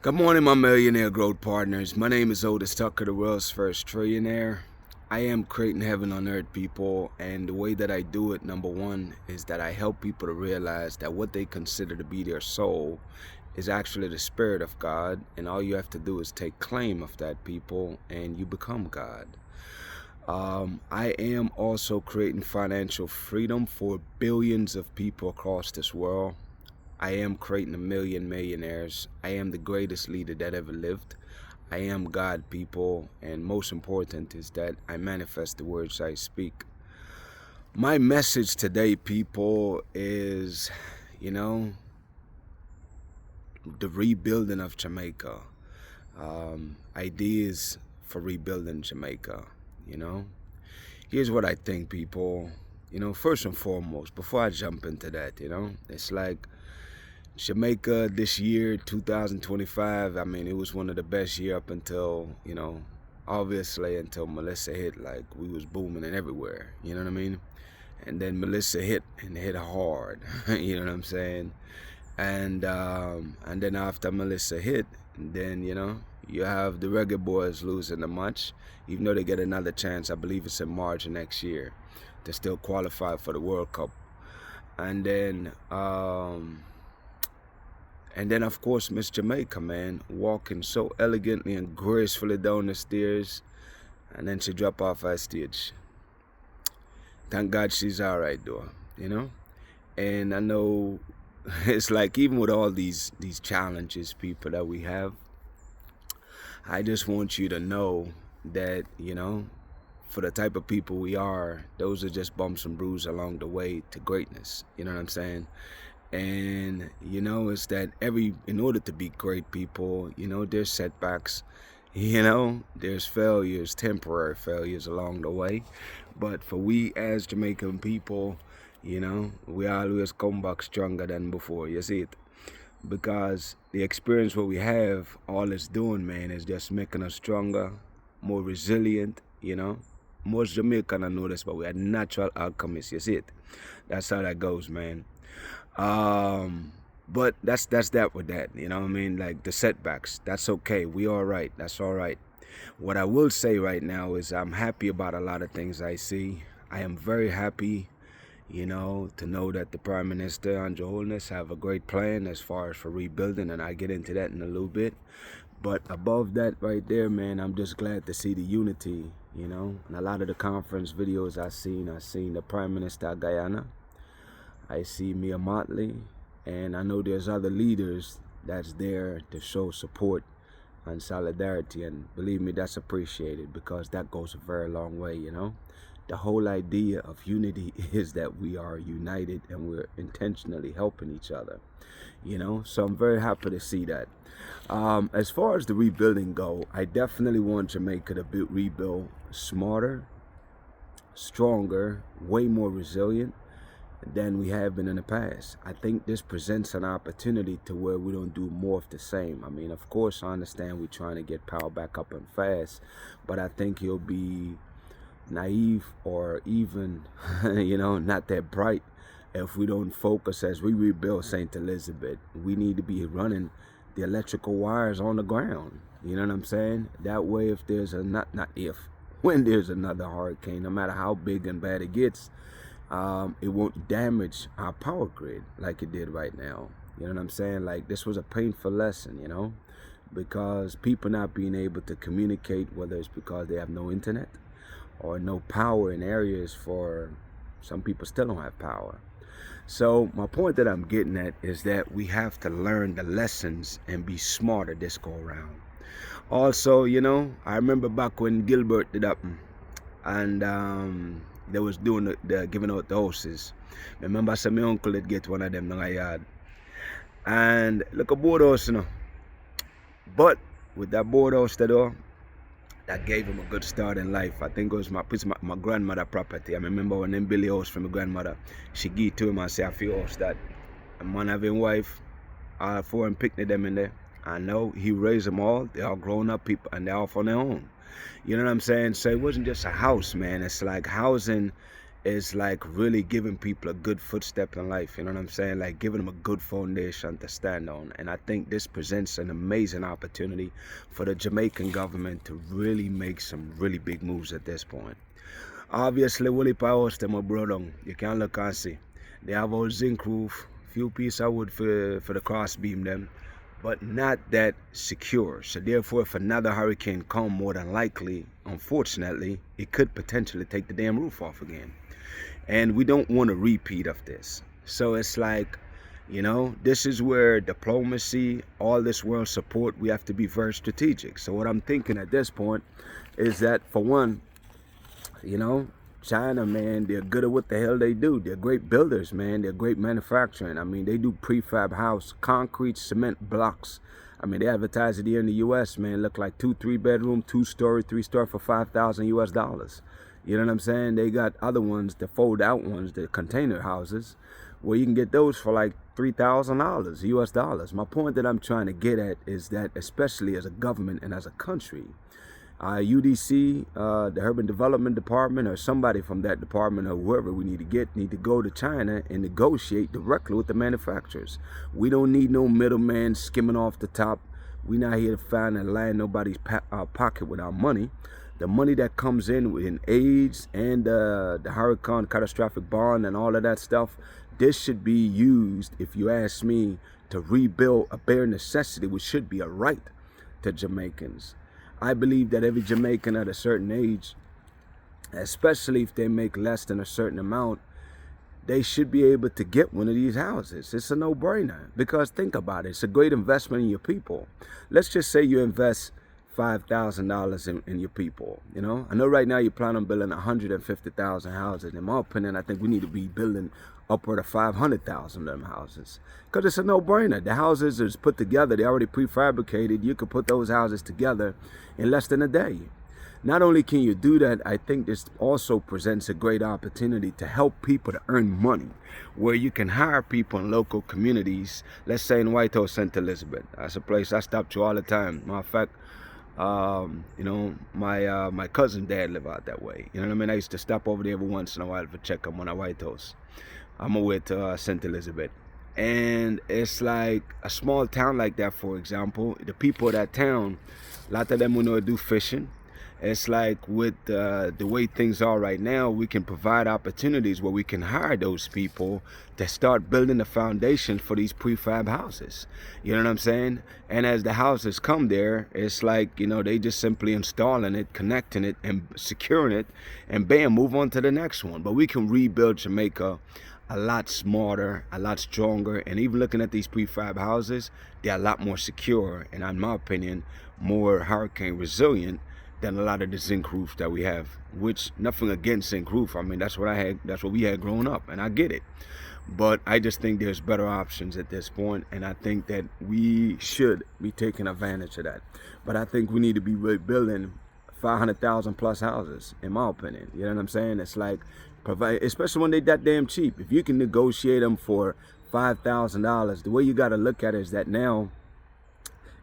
Good morning, my millionaire growth partners. My name is Otis Tucker, the world's first trillionaire. I am creating heaven on earth, people, and the way that I do it, number one, is that I help people to realize that what they consider to be their soul is actually the spirit of God, and all you have to do is take claim of that, people, and you become God. I am also creating financial freedom for billions of people across this world. I am creating a million millionaires. I am the greatest leader that ever lived. I am God, people, and most important is that I manifest the words I speak. My message today, people, is, the rebuilding of Jamaica. Ideas for rebuilding Jamaica, you know. Here's what I think, people. First and foremost, before I jump into that, it's like Jamaica this year, 2025, I mean, it was one of the best year up until, obviously until Melissa hit. Like, we was booming and everywhere, you know what I mean? And then Melissa hit, and hit hard, you know what I'm saying? And then after Melissa hit, then, you have the Reggae Boys losing the match, even though they get another chance. I believe it's in March of next year to still qualify for the World Cup. And then, of course, Miss Jamaica, man, walking so elegantly and gracefully down the stairs, and then she drop off her stage. Thank God she's all right, though, And I know it's like, even with all these challenges, people, that we have, I just want you to know that, for the type of people we are, those are just bumps and bruises along the way to greatness. You know what I'm saying? And, it's that in order to be great, people, there's setbacks, there's failures, temporary failures along the way. But for we as Jamaican people, we always come back stronger than before. You see it? Because the experience what we have, all it's doing, man, is just making us stronger, more resilient, Most Jamaican, I know this, but we are natural alchemists. You see it? That's how that goes, man. But that's that with that, you know what I mean? Like the setbacks, that's okay. We all right. That's all right. What I will say right now is I'm happy about a lot of things I see. I am very happy, to know that the Prime Minister and Your Holiness have a great plan as far as for rebuilding, and I get into that in a little bit. But above that right there, man, I'm just glad to see the unity, and a lot of the conference videos I seen the Prime Minister of Guyana. I see Mia Motley, and I know there's other leaders that's there to show support and solidarity, and believe me, that's appreciated, because that goes a very long way, The whole idea of unity is that we are united and we're intentionally helping each other, So I'm very happy to see that. As far as the rebuilding go, I definitely want Jamaica to rebuild smarter, stronger, way more resilient than we have been in the past. I think this presents an opportunity to where we don't do more of the same. I mean, of course, I understand we're trying to get power back up and fast, but I think you'll be naive or even, not that bright if we don't focus as we rebuild St. Elizabeth. We need to be running the electrical wires on the ground. You know what I'm saying? That way, if there's when there's another hurricane, no matter how big and bad it gets, it won't damage our power grid like it did right now. You know what I'm saying? Like, this was a painful lesson, because people not being able to communicate, whether it's because they have no internet or no power in areas for some people still don't have power. So my point that I'm getting at is that we have to learn the lessons and be smarter this go around. Also, I remember back when Gilbert did happen, and they was doing the giving out the houses. Remember, I said my uncle did get one of them in my yard, and look a board house, But with that board house, that gave him a good start in life. I think it was my grandmother property. I remember when them Billy house from my grandmother, she gave to him and say a few house that a man having wife, all four and picnic them in there. I know he raised them all. They all grown up people, and they're off on their own. You know what I'm saying? So it wasn't just a house, man. It's like housing is like really giving people a good footstep in life. You know what I'm saying? Like giving them a good foundation to stand on. And I think this presents an amazing opportunity for the Jamaican government to really make some really big moves at this point. Obviously, Willie Powers, them a bro down. You can look and see. They have a zinc roof, few pieces of wood for the cross beam them, but not that secure. So therefore, if another hurricane come, more than likely, unfortunately, it could potentially take the damn roof off again. And we don't want a repeat of this. So it's like, you know, this is where diplomacy, all this world support, we have to be very strategic. So what I'm thinking at this point is that, for one, you know, China, man, they're good at what the hell they do. They're great builders, man. They're great manufacturing. I mean, they do prefab house, concrete, cement blocks. I mean, they advertise it here in the U.S., man. Look like 2-3 bedroom, 2-story, 3-story for $5,000 US. You know what I'm saying? They got other ones, the fold out ones, the container houses, where you can get those for like $3,000 US. My point that I'm trying to get at is that, especially as a government and as a country, UDC, the Urban Development Department, or somebody from that department, or whoever we need to go to China and negotiate directly with the manufacturers. We don't need no middleman skimming off the top. We're not here to find and line nobody's pocket with our money. The money that comes in AIDS and the hurricane catastrophic bond and all of that stuff, this should be used, if you ask me, to rebuild a bare necessity, which should be a right to Jamaicans. I believe that every Jamaican at a certain age, especially if they make less than a certain amount, they should be able to get one of these houses. It's a no-brainer, because think about it. It's a great investment in your people. Let's just say you invest $5,000 in your people. You know, I know right now you plan on building 150,000 houses. In my opinion, I think we need to be building upward of 500,000 of them houses, because it's a no-brainer. The houses is put together, they're already prefabricated. You could put those houses together in less than a day. Not only can you do that, I think this also presents a great opportunity to help people to earn money, where you can hire people in local communities. Let's say in White House, St. Elizabeth. That's a place I stop to all the time. Matter of fact, you know, my cousin dad live out that way. You know what I mean? I used to stop over there every once in a while to check him on a White House. I'm away to St. Elizabeth. And it's like a small town like that, for example. The people of that town, a lot of them will know to do fishing. It's like with the way things are right now, we can provide opportunities where we can hire those people to start building the foundation for these prefab houses. You know what I'm saying? And as the houses come there, it's like, you know, they just simply installing it, connecting it, and securing it, and bam, move on to the next one. But we can rebuild Jamaica a lot smarter, a lot stronger, and even looking at these prefab houses, they're a lot more secure, and in my opinion, more hurricane resilient than a lot of the zinc roofs that we have. Which, nothing against zinc roof. I mean, that's what we had growing up, and I get it. But I just think there's better options at this point, and I think that we should be taking advantage of that. But I think we need to be building 500,000 plus houses, in my opinion. You know what I'm saying? It's like, provide, especially when they that damn cheap. If you can negotiate them for $5,000, the way you got to look at it is that now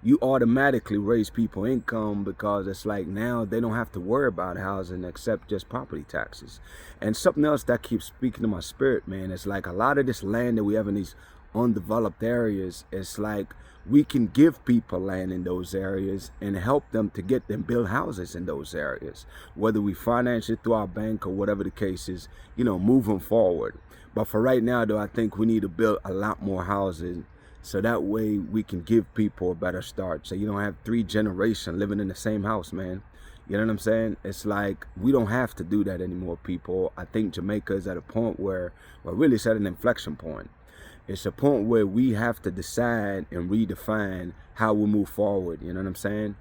you automatically raise people income, because it's like now they don't have to worry about housing except just property taxes. And something else that keeps speaking to my spirit, man, is like a lot of this land that we have in these undeveloped areas, it's like we can give people land in those areas and help them to get them build houses in those areas, whether we finance it through our bank or whatever the case is, you know, moving forward. But for right now, though, I think we need to build a lot more housing, so that way we can give people a better start. So you don't have 3 generations living in the same house, man. You know what I'm saying? It's like we don't have to do that anymore, people. I think Jamaica is at a point where we're really at an inflection point. It's a point where we have to decide and redefine how we move forward. You know what I'm saying?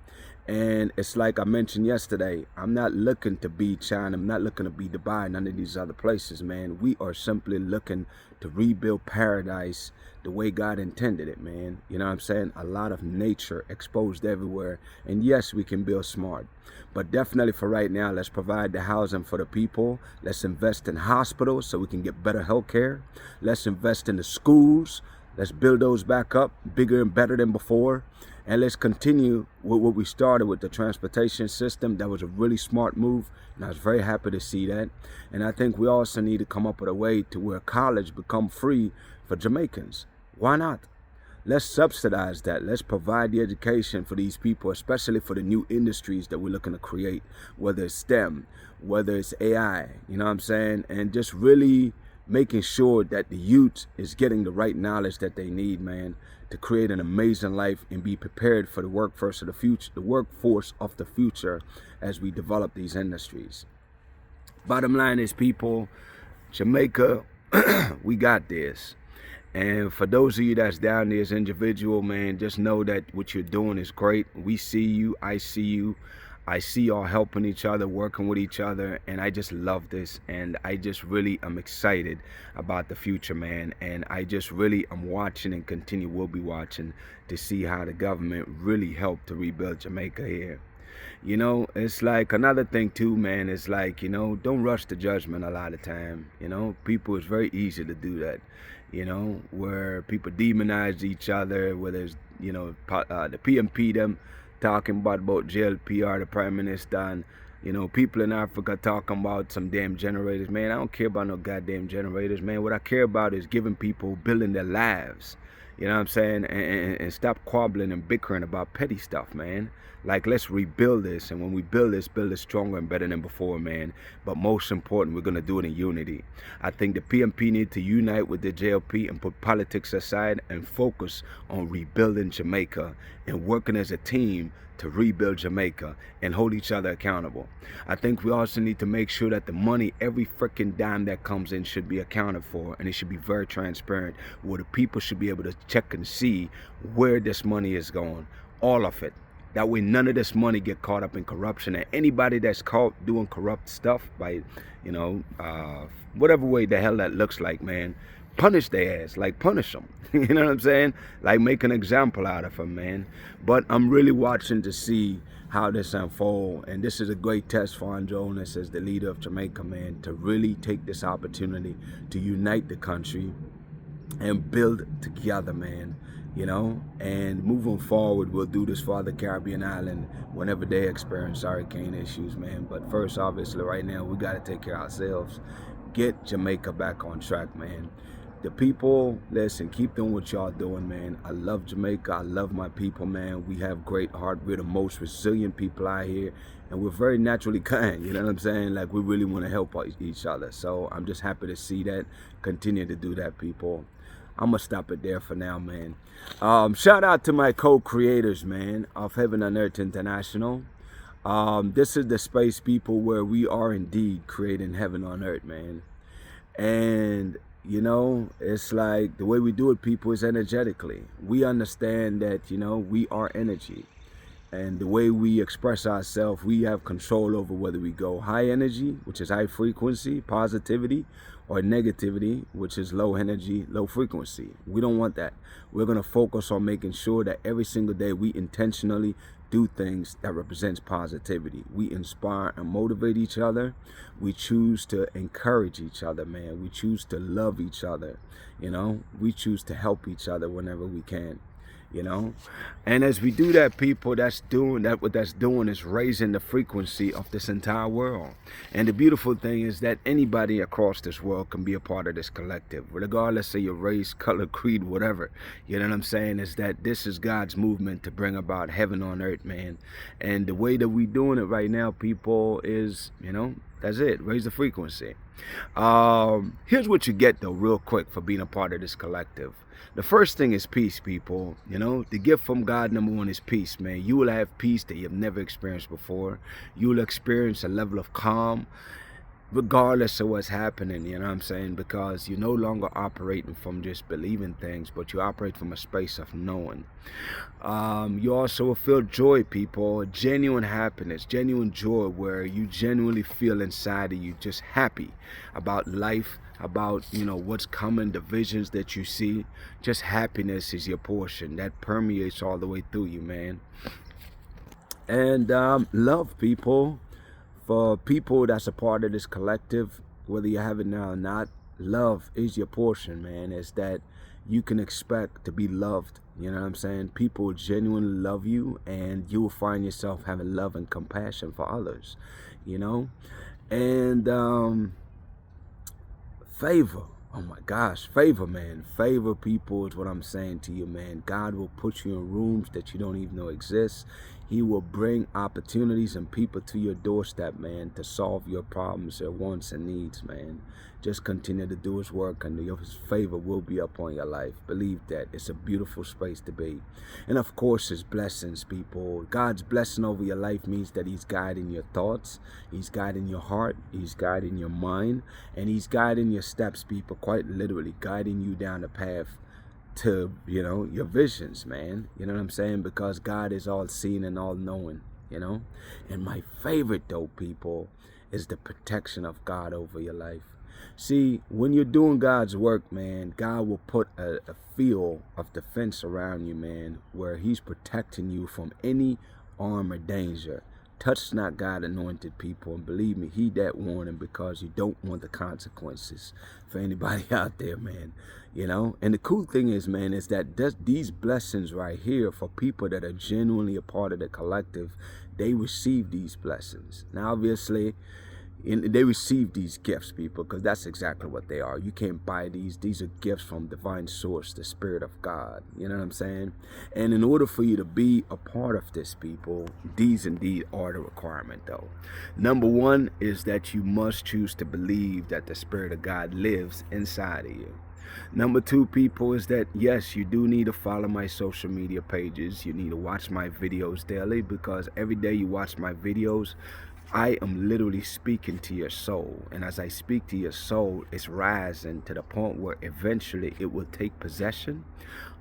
And it's like I mentioned yesterday, I'm not looking to be China. I'm not looking to be Dubai, none of these other places, man. We are simply looking to rebuild paradise the way God intended it, man. You know what I'm saying? A lot of nature exposed everywhere. And yes, we can build smart. But definitely for right now, let's provide the housing for the people. Let's invest in hospitals so we can get better health care. Let's invest in the schools. Let's build those back up bigger and better than before. And let's continue with what we started with the transportation system. That was a really smart move, and I was very happy to see that. And I think we also need to come up with a way to where college become free for Jamaicans. Why not? Let's subsidize that. Let's provide the education for these people, especially for the new industries that we're looking to create, whether it's STEM, whether it's AI, you know what I'm saying? And just really making sure that the youth is getting the right knowledge that they need, man, to create an amazing life and be prepared for the workforce of the future as we develop these industries. Bottom line is, people, Jamaica, we got this. And for those of you that's down there as individual, man, just know that what you're doing is great. We see you. I see you. I see y'all helping each other, working with each other, and I just love this. And I just really am excited about the future, man. And I just really am watching and will be watching to see how the government really helped to rebuild Jamaica here. You know, it's like another thing too, man. It's like, you know, don't rush to judgment a lot of time. You know, people, it's very easy to do that. You know, where people demonize each other, whether it's, you know, the PMP them talking about JLPR, the Prime Minister, and, you know, people in Africa talking about some damn generators. Man, I don't care about no goddamn generators, man. What I care about is giving people, building their lives. You know what I'm saying? And stop quabbling and bickering about petty stuff, man. Like, let's rebuild this. And when we build it stronger and better than before, man. But most important, we're going to do it in unity. I think the PMP need to unite with the JLP and put politics aside and focus on rebuilding Jamaica and working as a team to rebuild Jamaica and hold each other accountable. I think we also need to make sure that the money, every freaking dime that comes in, should be accounted for, and it should be very transparent, where the people should be able to check and see where this money is going, all of it. That way none of this money get caught up in corruption, and anybody that's caught doing corrupt stuff by, you know, whatever way the hell that looks like, man, punish their ass, like punish them. You know what I'm saying? Like, make an example out of them, man. But I'm really watching to see how this unfold, and this is a great test for Jonas as the leader of Jamaica, man, to really take this opportunity to unite the country and build together, man. You know, and moving forward, we'll do this for other Caribbean island whenever they experience hurricane issues, man. But first, obviously, right now, we got to take care of ourselves. Get Jamaica back on track, man. The people, listen, keep doing what y'all doing, man. I love Jamaica. I love my people, man. We have great heart. We're the most resilient people out here, and we're very naturally kind. You know what I'm saying? Like, we really want to help each other. So I'm just happy to see that. Continue to do that, people. I'm going to stop it there for now, man. Shout out to my co-creators, man, of Heaven on Earth International. This is the space, people, where we are indeed creating heaven on earth, man. And, you know, it's like the way we do it, people, is energetically. We understand that, you know, we are energy. And the way we express ourselves, we have control over whether we go high energy, which is high frequency, positivity, or negativity, which is low energy, low frequency. We don't want that. We're going to focus on making sure that every single day we intentionally do things that represents positivity. We inspire and motivate each other. We choose to encourage each other, man. We choose to love each other. You know, we choose to help each other whenever we can. You know, and as we do that, people, what that's doing is raising the frequency of this entire world. And the beautiful thing is that anybody across this world can be a part of this collective, regardless of your race, color, creed, whatever. You know what I'm saying? Is that this is God's movement to bring about heaven on earth, man. And the way that we doing it right now, people, is, you know, that's it. Raise the frequency. Here's what you get, though, real quick, for being a part of this collective. The first thing is peace, people. You know, the gift from God, number one, is peace, man. You will have peace that you've never experienced before. You will experience a level of calm regardless of what's happening, you know what I'm saying? Because you're no longer operating from just believing things, but you operate from a space of knowing. You also will feel joy, people, genuine happiness, genuine joy, where you genuinely feel inside of you just happy about life, about, you know, what's coming, the visions that you see. Just happiness is your portion. That permeates all the way through you, man. And love, people. For people that's a part of this collective, whether you have it now or not, love is your portion, man. It's that, you can expect to be loved. You know what I'm saying? People genuinely love you, and you will find yourself having love and compassion for others, you know? And favor. Oh my gosh, favor, man. Favor people is what I'm saying to you, man. God will put you in rooms that you don't even know exist. He will bring opportunities and people to your doorstep, man, to solve your problems, your wants and needs, man. Just continue to do his work, and his favor will be upon your life. Believe that. It's a beautiful space to be. And of course, his blessings, people. God's blessing over your life means that he's guiding your thoughts, he's guiding your heart, he's guiding your mind, and he's guiding your steps, people. Quite literally guiding you down the path to, you know, your visions, man. You know what I'm saying? Because God is all seeing and all knowing, you know. And my favorite, though, people, is the protection of God over your life. See, when you're doing God's work, man, God will put a field of defense around you, man, where he's protecting you from any harm or danger. Touch not God anointed, people, and believe me, heed that warning, because you don't want the consequences for anybody out there, man. You know, and the cool thing is, man, is that these blessings right here, for people that are genuinely a part of the collective, they receive these blessings. Now, obviously, they receive these gifts, people, because that's exactly what they are. You can't buy these. These are gifts from divine source, the Spirit of God. You know what I'm saying? And in order for you to be a part of this, people, these indeed are the requirement, though. Number one is that you must choose to believe that the Spirit of God lives inside of you. Number two, people, is that yes, you do need to follow my social media pages. You need to watch my videos daily, because every day you watch my videos, I am literally speaking to your soul. And as I speak to your soul, it's rising to the point where eventually it will take possession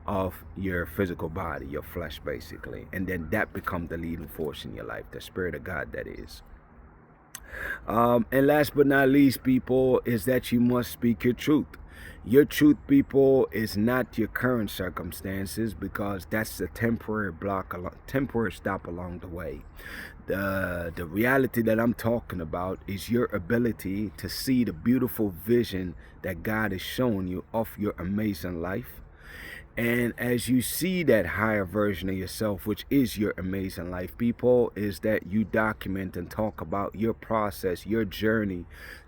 of your physical body, your flesh, basically. And then that becomes the leading force in your life, the Spirit of God, that is. And last but not least, people, is that you must speak your truth. Your truth, people, is not your current circumstances, because that's a temporary temporary stop along the way. The reality that I'm talking about is your ability to see the beautiful vision that God is showing you of your amazing life. And as you see that higher version of yourself, which is your amazing life, people, is that you document and talk about your process, your journey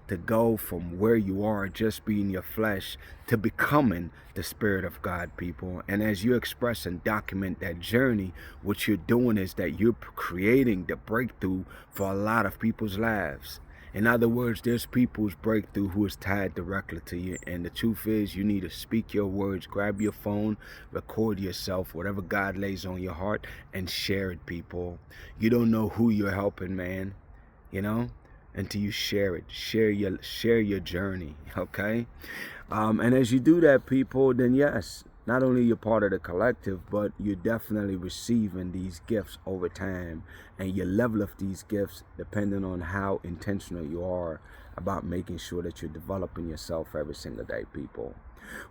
to go from where you are, just being your flesh, to becoming the Spirit of God, people. And as you express and document that journey, what you're doing is that you're creating the breakthrough for a lot of people's lives. In other words, there's people's breakthrough who is tied directly to you. And the truth is, you need to speak your words, grab your phone, record yourself, whatever God lays on your heart, and share it, people. You don't know who you're helping, man, you know, until you share it. Share your journey, okay? And as you do that, people, then yes, not only you're part of the collective, but you're definitely receiving these gifts over time. And your level of these gifts depending on how intentional you are about making sure that you're developing yourself every single day, people.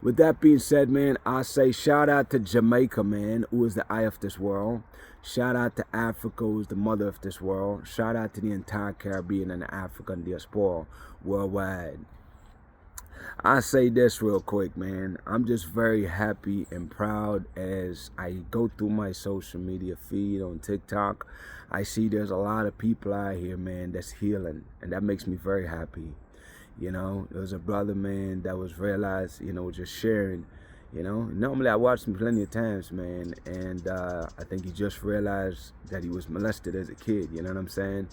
With that being said, man, I say shout out to Jamaica, man, who is the eye of this world. Shout out to Africa, who is the mother of this world. Shout out to the entire Caribbean and the African diaspora worldwide. I say this real quick, man. I'm just very happy and proud as I go through my social media feed on TikTok. I see there's a lot of people out here, man, that's healing, and that makes me very happy. You know, there was a brother, man, that was realized, you know, just sharing, you know. Normally I watch him plenty of times, man, and I think he just realized that he was molested as a kid, you know what I'm saying?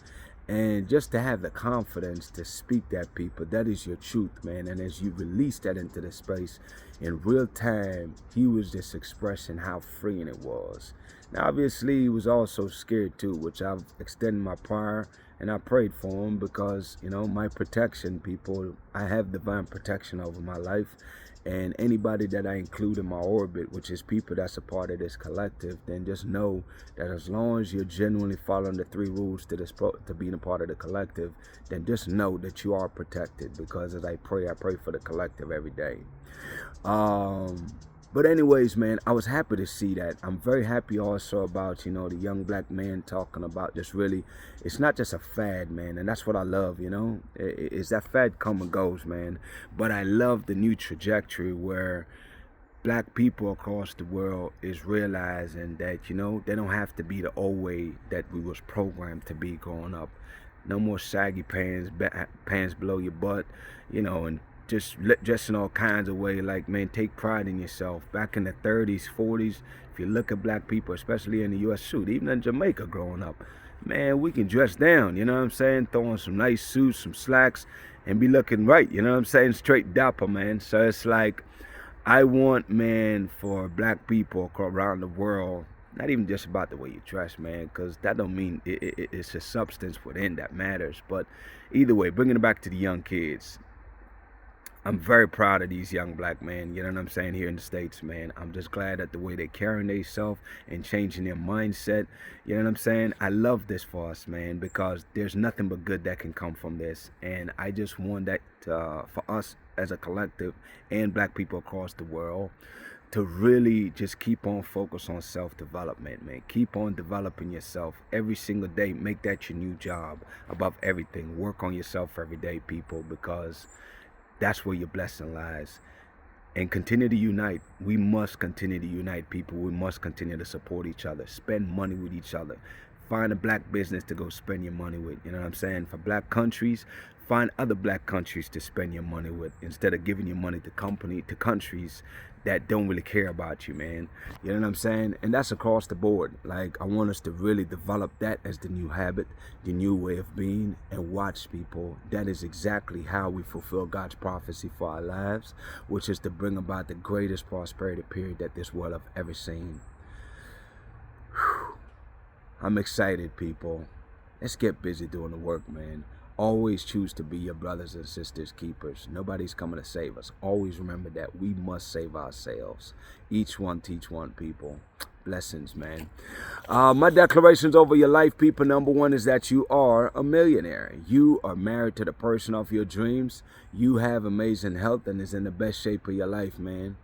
And just to have the confidence to speak that, people, that is your truth, man. And as you release that into the space in real time, he was just expressing how freeing it was. Now, obviously, he was also scared too, which I've extended my prayer and I prayed for him, because, you know, my protection, people, I have divine protection over my life. And anybody that I include in my orbit, which is people that's a part of this collective, then just know that as long as you're genuinely following the 3 rules to being a part of the collective, then just know that you are protected. Because as I pray for the collective every day. But anyways, man, I was happy to see that. I'm very happy also about, you know, the young black man talking about just really, it's not just a fad, man. And that's what I love, you know, is that fad come and goes, man. But I love the new trajectory where black people across the world is realizing that, you know, they don't have to be the old way that we was programmed to be growing up. No more saggy pants, pants below your butt, you know, and just dressing all kinds of way. Like, man, take pride in yourself. Back in the 30s, 40s, if you look at black people, especially in the U.S., shoot, even in Jamaica growing up, man, we can dress down, you know what I'm saying? Throw on some nice suits, some slacks, and be looking right, you know what I'm saying? Straight dapper, man. So it's like, I want, man, for black people around the world, not even just about the way you dress, man, because that don't mean it's a substance within that matters. But either way, bringing it back to the young kids, I'm very proud of these young black men, you know what I'm saying, here in the States, man. I'm just glad at the way they're carrying themselves and changing their mindset, you know what I'm saying. I love this for us, man, because there's nothing but good that can come from this. And I just want that for us as a collective and black people across the world to really just keep on focus on self-development, man. Keep on developing yourself every single day. Make that your new job above everything. Work on yourself every day, people, because that's where your blessing lies. And continue to unite. We must continue to unite, people. We must continue to support each other. Spend money with each other. Find a black business to go spend your money with. You know what I'm saying? For black countries, find other black countries to spend your money with, instead of giving your money to countries that don't really care about you, man. You know what I'm saying? And that's across the board. Like, I want us to really develop that as the new habit, the new way of being, and watch, people. That is exactly how we fulfill God's prophecy for our lives, which is to bring about the greatest prosperity period that this world have ever seen. Whew. I'm excited, people. Let's get busy doing the work, man. Always choose to be your brothers and sisters keepers. Nobody's coming to save us. Always remember that we must save ourselves. Each one teach one, people. Blessings, man. My declarations over your life, people. Number one is that you are a millionaire. You are married to the person of your dreams. You have amazing health and is in the best shape of your life, man.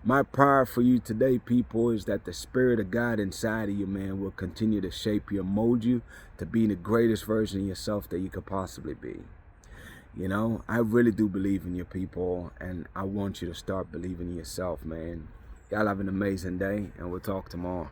My prayer for you today, people, is that the Spirit of God inside of you, man, will continue to shape you and mold you to be the greatest version of yourself that you could possibly be. You know, I really do believe in you, people, and I want you to start believing in yourself, man. Y'all have an amazing day, and we'll talk tomorrow.